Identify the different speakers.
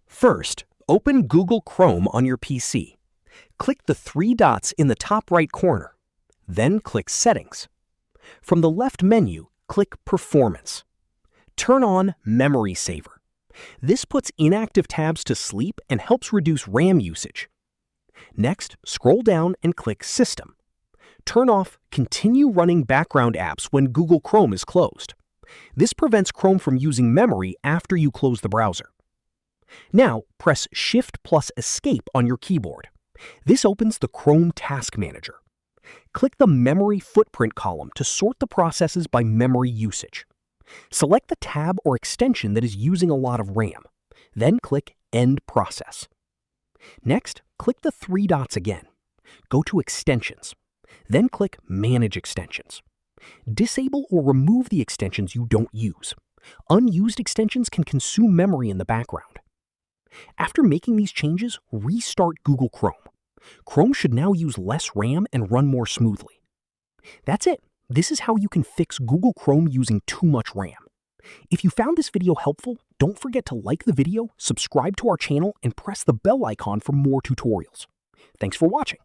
Speaker 1: First, open Google Chrome on your PC. Click the three dots in the top right corner. Then click Settings. From the left menu, click Performance. Turn on Memory Saver. This puts inactive tabs to sleep and helps reduce RAM usage. Next, scroll down and click System. Turn off Continue running background apps when Google Chrome is closed. This prevents Chrome from using memory after you close the browser. Now, press Shift plus Escape on your keyboard. This opens the Chrome Task Manager. Click the Memory Footprint column to sort the processes by memory usage. Select the tab or extension that is using a lot of RAM. Then click End Process. Next, click the three dots again. Go to Extensions. Then click Manage Extensions. Disable or remove the extensions you don't use. Unused extensions can consume memory in the background. After making these changes, restart Google Chrome. Chrome should now use less RAM and run more smoothly. That's it. This is how you can fix Google Chrome using too much RAM. If you found this video helpful, don't forget to like the video, subscribe to our channel, and press the bell icon for more tutorials. Thanks for watching.